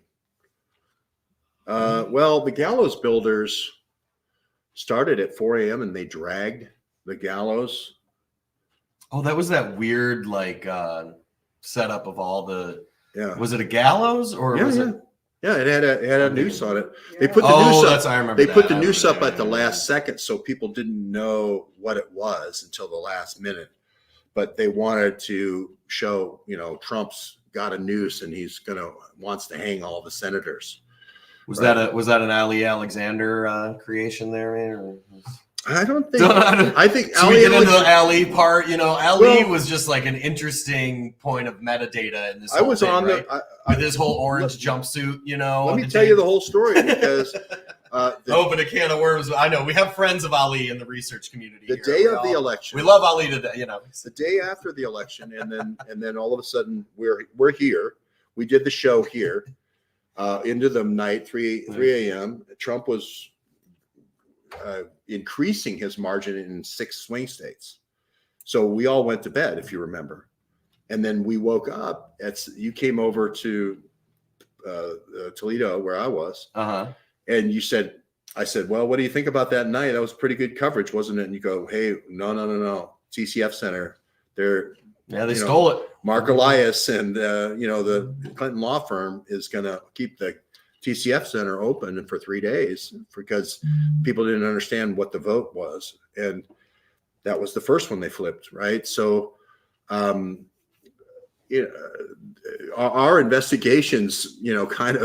Well, the gallows builders started at 4 a.m. and they dragged the gallows. Oh, that was that weird setup of all the. Yeah. Was it a gallows or was it? Yeah, it had a noose on it. Yeah. They put the noose up. I remember. They put the noose up at the last second, so people didn't know what it was until the last minute. But they wanted to show, Trump's got a noose and wants to hang all the senators. Was that an Ali Alexander creation there, man? Or... I don't think. I think so. We get into the Ali part. Ali was just like an interesting point of metadata in this. I was on right? With his whole orange jumpsuit. Let me tell you the whole story because. Open a can of worms. I know we have friends of Ali in the research community. The day of the election, we love Ali today. The day after the election, and then all of a sudden we're here. We did the show here into the night, 3 a.m. Trump was increasing his margin in 6 swing states, so we all went to bed, if you remember, and then we woke up. You came over to Toledo, where I was. And I said, well, what do you think about that night? That was pretty good coverage, wasn't it? And you go, hey, no. TCF Center. They stole it. Mark Elias and, the Clinton law firm is going to keep the TCF Center open for 3 days because people didn't understand what the vote was. And that was the first one they flipped, right? So, our investigations, kind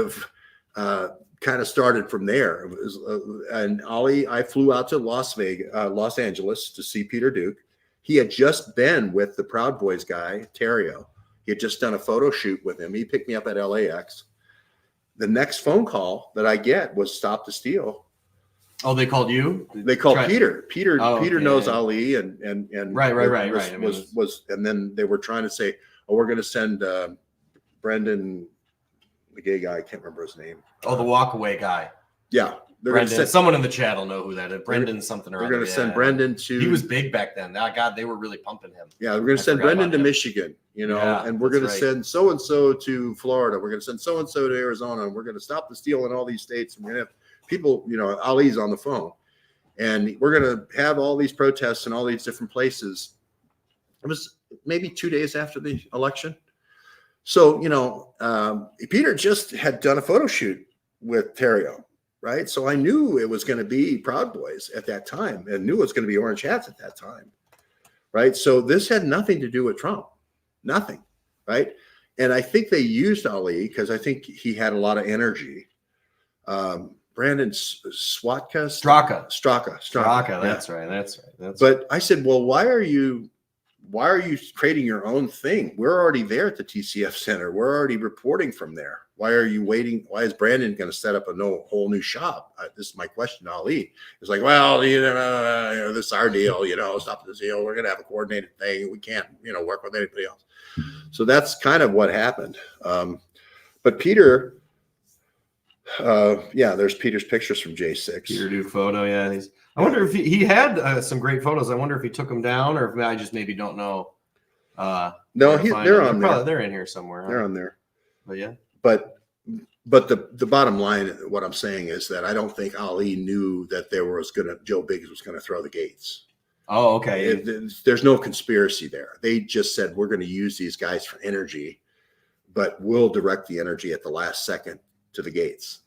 of started from there. And I flew out to Los Angeles to see Peter Duke. He had just been with the Proud Boys guy, Terrio. He had just done a photo shoot with him. He picked me up at LAX. The next phone call that I get was Stop the Steal. Oh, they called you? They called Peter. Peter knows Ali and right. Was and then they were trying to say, oh, we're going to send Brendan, the gay guy, I can't remember his name. Oh, the walkaway guy. Yeah. Brendan. Someone in the chat will know who that is. Brendan something or other. They're going to send Brendan to. He was big back then. God, they were really pumping him. Yeah, we're going to send Brendan to Michigan, and we're going to send so-and-so to Florida. We're going to send so-and-so to Arizona. And we're going to stop the steal in all these states. And we're going to have people, Ali's on the phone. And we're going to have all these protests in all these different places. It was maybe 2 days after the election. So, Peter just had done a photo shoot with Terrio. right? So I knew it was going to be Proud Boys at that time, and knew it was going to be Orange Hats at that time, right? So this had nothing to do with Trump, nothing, right? And I think they used Ali because I think he had a lot of energy. Brandon Straka. That's right. But I said, well, why are you creating your own thing? We're already there at the TCF Center. We're already reporting from there. Why are you waiting? Why is Brandon going to set up a whole new shop? This is my question to Ali. It's like, well, this is our deal. Stop this deal. We're going to have a coordinated thing. We can't, work with anybody else. So that's kind of what happened. But Peter, there's Peter's pictures from J6. Peter Duke photo, yeah. I wonder if he had some great photos. I wonder if he took them down, or if I just maybe don't know. No, they're on there. They're in here somewhere. They're on there. But yeah. But the bottom line, what I'm saying is that I don't think Ali knew that Joe Biggs was going to throw the gates. Oh, okay. There's no conspiracy there. They just said, we're going to use these guys for energy, but we'll direct the energy at the last second to the gates,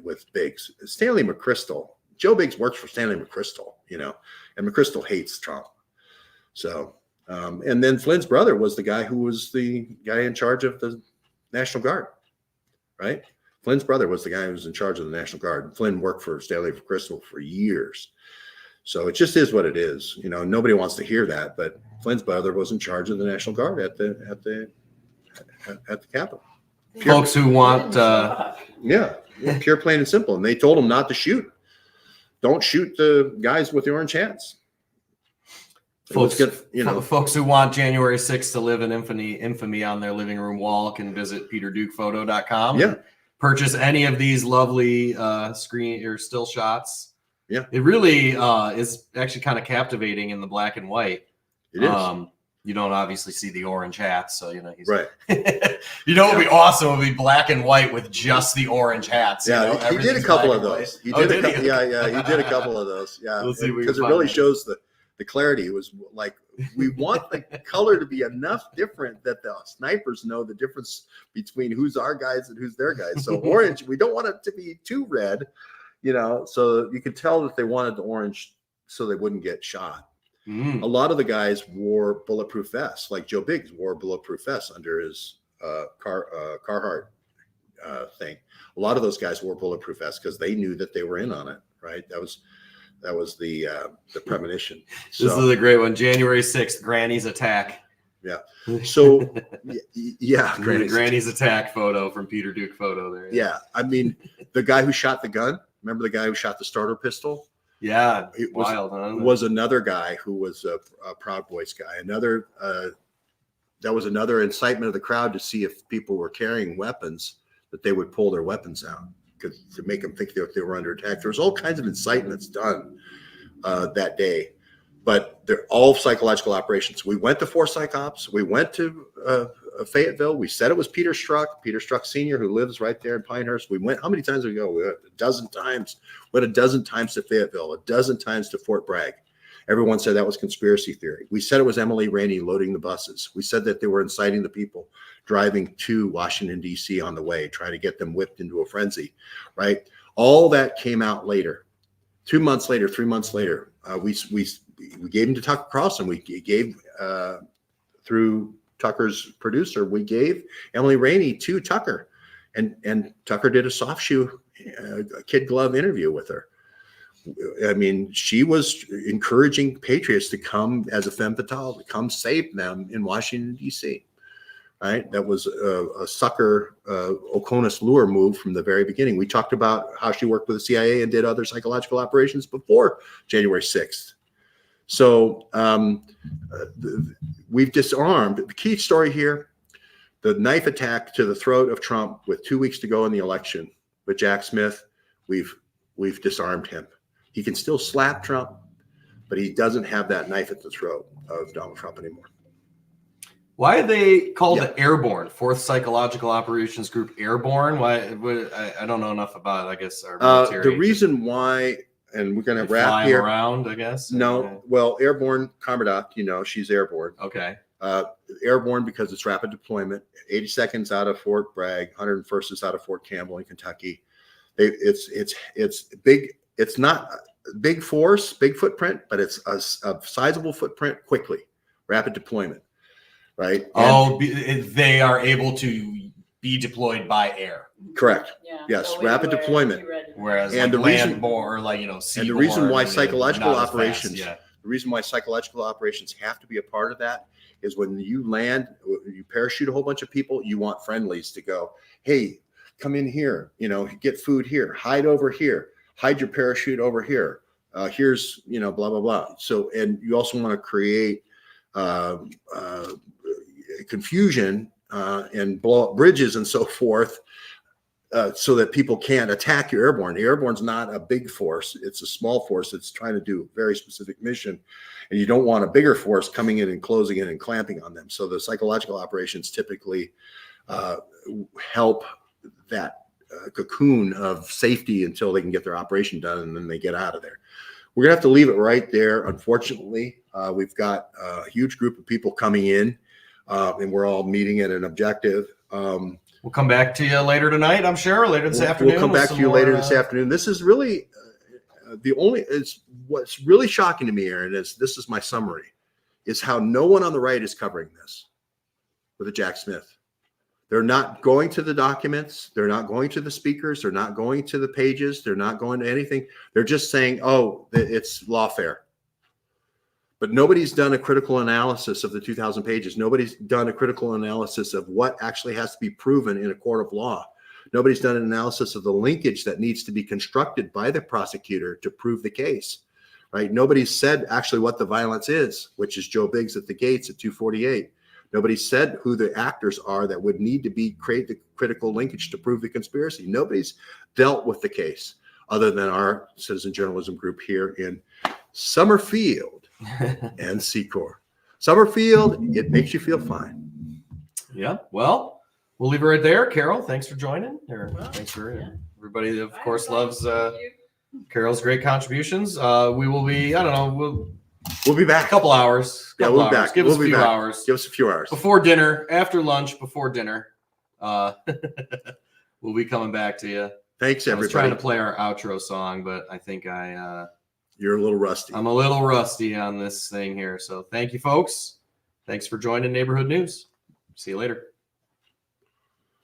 with Biggs. Stanley McChrystal, Joe Biggs works for Stanley McChrystal, and McChrystal hates Trump. So, and then Flynn's brother was the guy who was the guy in charge of the National Guard, right? Flynn's brother was the guy who was in charge of the National Guard. Flynn worked for Stanley McChrystal for years. So it just is what it is. Nobody wants to hear that, but Flynn's brother was in charge of the National Guard at the Capitol. Folks who want, pure, plain and simple. And they told him not to shoot. Don't shoot the guys with the orange hats. Folks who want January 6th to live in infamy on their living room wall can visit peterdukephoto.com. Yeah. Purchase any of these lovely screen or still shots. Yeah. It really is actually kind of captivating in the black and white. It is. You don't obviously see the orange hats, so he's right. It'd be awesome. It'd be black and white with just the orange hats. Yeah, he did a couple of those. He did a couple of those. Yeah, we'll see because it really shows the clarity. It was like, we want the color to be enough different that the snipers know the difference between who's our guys and who's their guys. So orange, we don't want it to be too red, so you could tell that they wanted the orange so they wouldn't get shot. A lot of the guys wore bulletproof vests, like Joe Biggs wore bulletproof vests under his Carhartt thing. A lot of those guys wore bulletproof vests because they knew that they were in on it, right? That was the premonition. This is a great one. January 6th, Granny's attack. Yeah. So yeah, Granny's attack photo from Peter Duke photo there. Yeah. I mean, the guy who shot the gun, remember the guy who shot the starter pistol? Yeah, it was wild. Was another guy who was a Proud Boys guy. That was another incitement of the crowd to see if people were carrying weapons, that they would pull their weapons out to make them think that they were under attack. There was all kinds of incitements done that day, but they're all psychological operations. We went to Forsyth Ops. We went to Fayetteville. We said it was Peter Strzok Sr., who lives right there in Pinehurst. We went, how many times did we go? We went a dozen times. We went a dozen times to Fayetteville, a dozen times to Fort Bragg. Everyone said that was conspiracy theory. We said it was Emily Rainey loading the buses. We said that they were inciting the people driving to Washington, D.C. on the way, trying to get them whipped into a frenzy, right? All that came out later. 2 months later, 3 months later, we gave him to Tucker Carlson. We gave, through Tucker's producer, we gave Emily Rainey to Tucker, and Tucker did a soft shoe, kid glove interview with her. I mean, she was encouraging patriots to come as a femme fatale, to come save them in Washington, D.C. Right? That was a sucker Oconus lure move from the very beginning. We talked about how she worked with the CIA and did other psychological operations before January 6th. So we've disarmed. The key story here, the knife attack to the throat of Trump with 2 weeks to go in the election with Jack Smith, we've disarmed him. He can still slap Trump, but he doesn't have that knife at the throat of Donald Trump anymore. Why are they called the Airborne, 4th Psychological Operations Group Airborne? Why? I don't know enough about it, I guess. Our military. The reason why, and we're going to wrap fly here. Around, I guess. No, okay. Well, Airborne Commandant, she's airborne. Okay. Airborne because it's rapid deployment. 82nd out of Fort Bragg, 101st is out of Fort Campbell in Kentucky. It's big. It's not a big force, big footprint, but it's a sizable footprint quickly, rapid deployment, right? They are able to be deployed by air. Correct. Yeah. Yes, Go rapid anywhere, deployment. be ready. Whereas And like the reason- land more like and the reason why psychological operations, yeah. the reason why psychological operations have to be a part of that is when you land, you parachute a whole bunch of people, you want friendlies to go, hey, come in here, get food here, hide over here, hide your parachute over here. Here's, blah, blah, blah. So, and you also want to create confusion and blow up bridges and so forth. So that people can't attack your airborne. The airborne's not a big force. It's a small force that's trying to do a very specific mission. And you don't want a bigger force coming in and closing in and clamping on them. So the psychological operations typically help that cocoon of safety until they can get their operation done and then they get out of there. We're going to have to leave it right there. Unfortunately, we've got a huge group of people coming in and we're all meeting at an objective. We'll come back to you later tonight, I'm sure, later this afternoon. We'll come back to you later this afternoon. This is really what's really shocking to me, Aaron, is this is my summary, is how no one on the right is covering this with a Jack Smith. They're not going to the documents. They're not going to the speakers. They're not going to the pages. They're not going to anything. They're just saying, oh, it's lawfare. But nobody's done a critical analysis of the 2,000 pages. Nobody's done a critical analysis of what actually has to be proven in a court of law. Nobody's done an analysis of the linkage that needs to be constructed by the prosecutor to prove the case, right? Nobody's said actually what the violence is, which is Joe Biggs at the gates at 248. Nobody said who the actors are that would need to create the critical linkage to prove the conspiracy. Nobody's dealt with the case other than our citizen journalism group here in Summerfield and Secor. Summerfield, it makes you feel fine. Yeah. Well, we'll leave it right there. Carol, thanks for joining. Thanks for everybody that, of Bye, course, everybody. loves Thank you. Carol's great contributions. We will be, I don't know, We'll be a back. couple hours. Yeah, we'll be back. Give us We'll a be few back. hours. Give us a few hours. Before dinner, after lunch, before dinner. We'll be coming back to you. Thanks, I was trying everybody. to play our outro song, but I think You're a little rusty. I'm a little rusty on this thing here. So thank you, folks. Thanks for joining Neighborhood News. See you later.